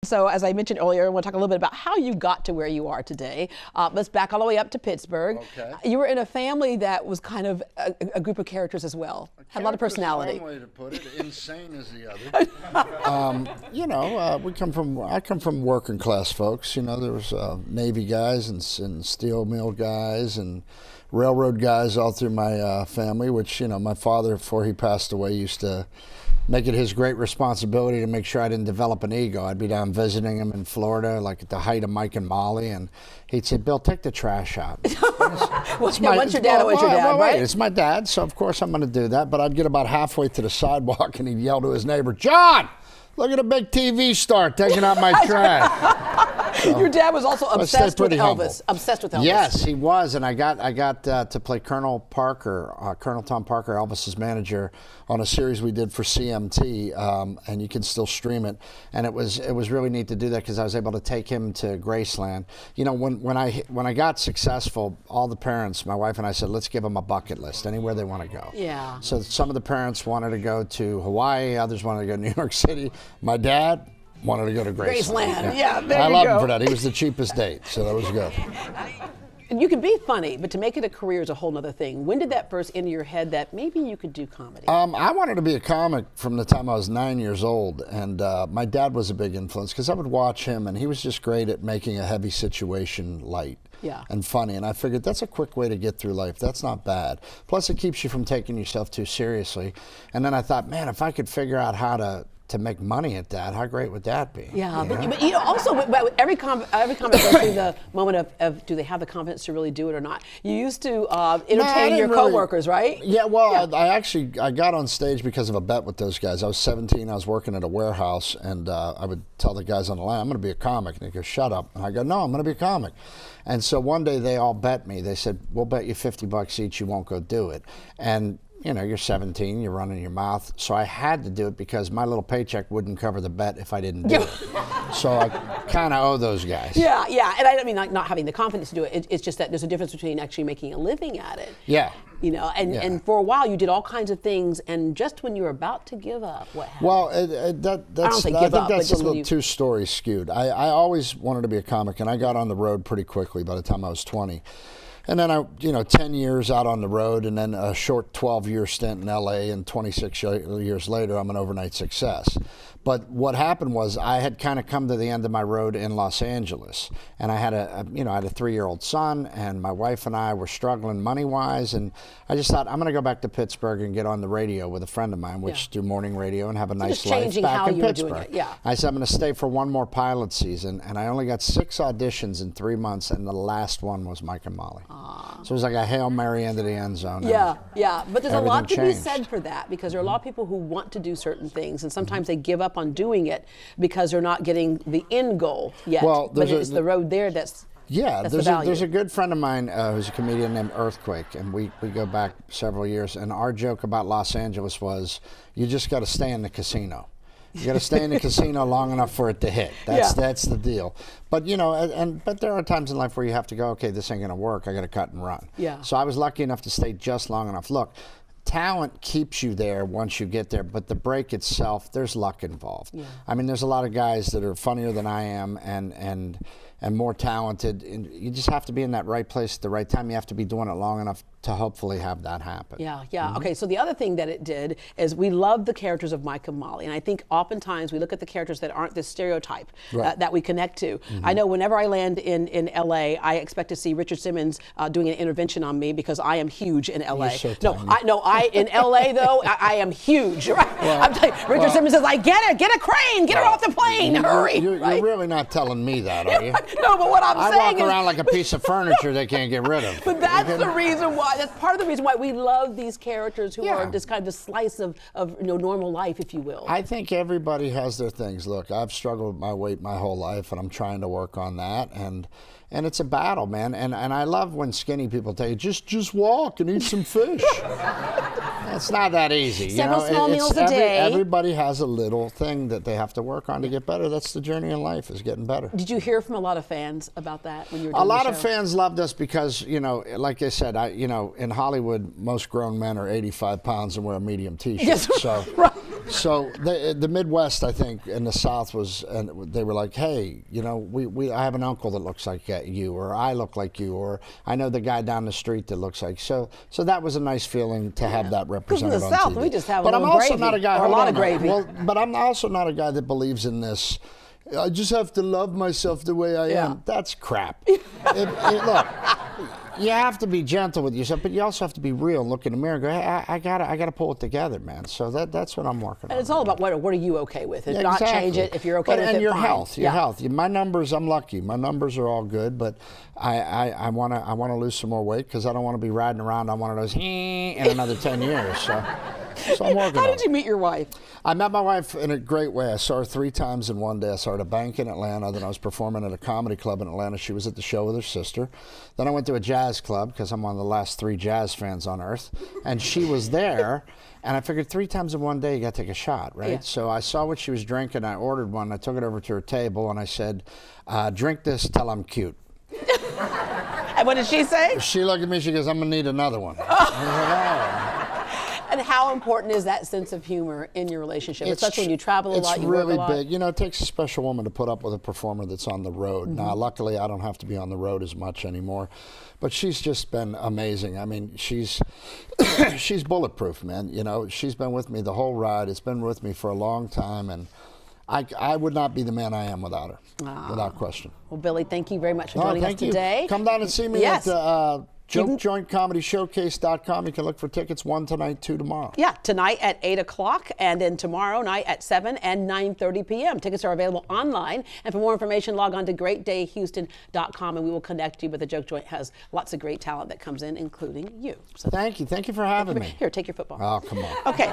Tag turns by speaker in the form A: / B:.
A: So as I mentioned earlier, I want to talk a little bit about how you got to where you are today. Let's back all the way up to Pittsburgh.
B: Okay.
A: You were in a family that was kind of a group of characters as well. Had a lot of personality.
B: One way to put it. Insane is the other. I come from working class folks. You know, there was Navy guys and steel mill guys and railroad guys all through my family, which, you know, my father, before he passed away, used to make it his great responsibility to make sure I didn't develop an ego. I'd be down visiting him in Florida, like at the height of Mike and Molly, and he'd say, "Bill, take the trash out."
A: Once your dad, always your dad, right?
B: It's my dad, so of course I'm going to do that. But I'd get about halfway to the sidewalk, and he'd yell to his neighbor, "John, look at a big TV star taking out my trash." So,
A: your dad was also obsessed with
B: humble.
A: Elvis. Obsessed with Elvis.
B: Yes, he was, and I got to play Colonel Tom Parker, Elvis's manager, on a series we did for CMT, and you can still stream it. And it was really neat to do that because I was able to take him to Graceland. You know, when I got successful, all the parents, my wife and I said, let's give them a bucket list, anywhere they want to go.
A: Yeah.
B: So some of the parents wanted to go to Hawaii, others wanted to go to New York City. My dad wanted to go to Graceland.
A: Yeah, there
B: I
A: you
B: loved
A: go.
B: him for that. He was the cheapest date, so that was good.
A: And you can be funny, but to make it a career is a whole other thing. When did that first enter your head that maybe you could do comedy?
B: I wanted to be a comic from the time I was 9 years old, and my dad was a big influence because I would watch him, and he was just great at making a heavy situation light.
A: Yeah.
B: And funny, and I figured that's a quick way to get through life. That's not bad. Plus, it keeps you from taking yourself too seriously. And then I thought, man, if I could figure out how to make money at that, how great would that be?
A: Yeah, but you know, also, but every comic goes through the moment of do they have the confidence to really do it or not? You used to entertain your coworkers, right?
B: Yeah, well, yeah. I got on stage because of a bet with those guys. I was 17, I was working at a warehouse, and I would tell the guys on the line, I'm going to be a comic. And they go, shut up. And I go, no, I'm going to be a comic. And so one day they all bet me. They said, we'll bet you $50 each you won't go do it. And you know, you're 17, you're running your mouth. So I had to do it because my little paycheck wouldn't cover the bet if I didn't do it. So I kind of owe those guys.
A: Yeah, yeah. And I don't mean like not having the confidence to do it. It's just that there's a difference between actually making a living at it.
B: Yeah.
A: You know, and for a while you did all kinds of things, and just when you were about to give up, what happened?
B: Well, I think that's a little too story skewed. I always wanted to be a comic, and I got on the road pretty quickly by the time I was 20. And then 10 years out on the road, and then a short 12-year stint in LA, and 26 years later, I'm an overnight success. But what happened was I had kind of come to the end of my road in Los Angeles, and I had a 3-year-old son, and my wife and I were struggling money-wise, and I just thought I'm going to go back to Pittsburgh and get on the radio with a friend of mine, which do morning radio and have a nice life back in Pittsburgh. I said I'm going to stay for one more pilot season, and I only got 6 auditions in 3 months, and the last one was Mike and Molly. So it was like a Hail Mary into the end zone.
A: Yeah, yeah. But there's a lot to be
B: changed.
A: said for that, because there are a lot of people who want to do certain things, and sometimes they give up on doing it because they're not getting the end goal yet.
B: Well,
A: but it's the road there that's
B: there's a good friend of mine who's a comedian named Earthquake, and we go back several years, and our joke about Los Angeles was, you just got to stay in the casino. You got to stay in the casino long enough for it to hit. That's the deal. But but there are times in life where you have to go, okay, this ain't going to work. I got to cut and run.
A: Yeah.
B: So I was lucky enough to stay just long enough. Look, talent keeps you there once you get there, but the break itself, there's luck involved. Yeah. I mean, there's a lot of guys that are funnier than I am and more talented. And you just have to be in that right place at the right time. You have to be doing it long enough to hopefully have that happen.
A: Yeah, yeah. Okay, so the other thing that it did is we love the characters of Mike and Molly, and I think oftentimes we look at the characters that aren't this stereotype that we connect to. I know whenever I land in LA, I expect to see Richard Simmons doing an intervention on me because I am huge in LA.
B: You're so tiny.
A: In LA though, I am huge. Right?
B: Well,
A: I'm telling you, Richard Simmons is like, get a crane, get her off the plane, hurry.
B: You're really not telling me that, are you?
A: No, but what I'm saying
B: I walk around like a piece of furniture they can't get rid of.
A: But that's the reason why. That's part of the reason why we love these characters who are this kind of slice of normal life, if you will.
B: I think everybody has their things. Look, I've struggled with my weight my whole life, and I'm trying to work on that. And it's a battle, man. And I love when skinny people tell you, just walk and eat some fish. It's not that easy.
A: Several small meals a day.
B: Everybody has a little thing that they have to work on to get better. That's the journey in life, is getting better.
A: Did you hear from a lot of fans about that when you were doing
B: A lot
A: the
B: of
A: show?
B: fans loved us because, like I said, in Hollywood, most grown men are 85 pounds and wear a medium T-shirt.
A: Yes,
B: so,
A: right.
B: So the Midwest, I think, and the South was, and they were like, hey, you know, I have an uncle that looks like you, or I look like you, or I know the guy down the street that looks like. So that was a nice feeling to have that represented on TV.
A: Because in the South, we just have
B: but
A: a little gravy,
B: not a guy,
A: or a lot of gravy.
B: Well, but I'm also not a guy that believes in this. I just have to love myself the way I am. That's crap. Look, you have to be gentle with yourself, but you also have to be real and look in the mirror and go, hey, I gotta pull it together, man. So that's what I'm working on.
A: And it's all about what are you okay with? If not change it, if you're okay with it,
B: and your
A: fine.
B: health, your health. My numbers, I'm lucky. My numbers are all good, but I wanna lose some more weight because I don't want to be riding around on one of those in another 10 years. So I'm working on it.
A: How did you meet your wife?
B: I met my wife in a great way. I saw her 3 times in one day. I saw her at a bank in Atlanta. Then I was performing at a comedy club in Atlanta. She was at the show with her sister. Then I went to a jazz club because I'm one of the last 3 jazz fans on earth. And she was there. And I figured 3 times in one day, you got to take a shot, right? Yeah. So I saw what she was drinking. I ordered one. I took it over to her table. And I said, drink this till I'm cute.
A: And what did she say?
B: She looked at me. She goes, I'm going to need another one. I was like, oh.
A: And how important is that sense of humor in your relationship, especially when you travel a lot, you
B: really
A: work a lot?
B: big. You know, it takes a special woman to put up with a performer that's on the road. Now, luckily, I don't have to be on the road as much anymore. But she's just been amazing. I mean, she's bulletproof, man. You know, she's been with me the whole ride. It's been with me for a long time, and I would not be the man I am without her, without question.
A: Well, Billy, thank you very much for joining us today.
B: Come down and see me at JokeJointComedyShowcase.com. You can look for tickets, 1 tonight, 2 tomorrow. Yeah, tonight at 8 o'clock, and then tomorrow night at 7 and 9:30 p.m. Tickets are available online, and for more information, log on to GreatDayHouston.com, and we will connect you with the Joke Joint. Has lots of great talent that comes in, including you. So thank you for having me. Here, take your football. Oh, come on. Okay.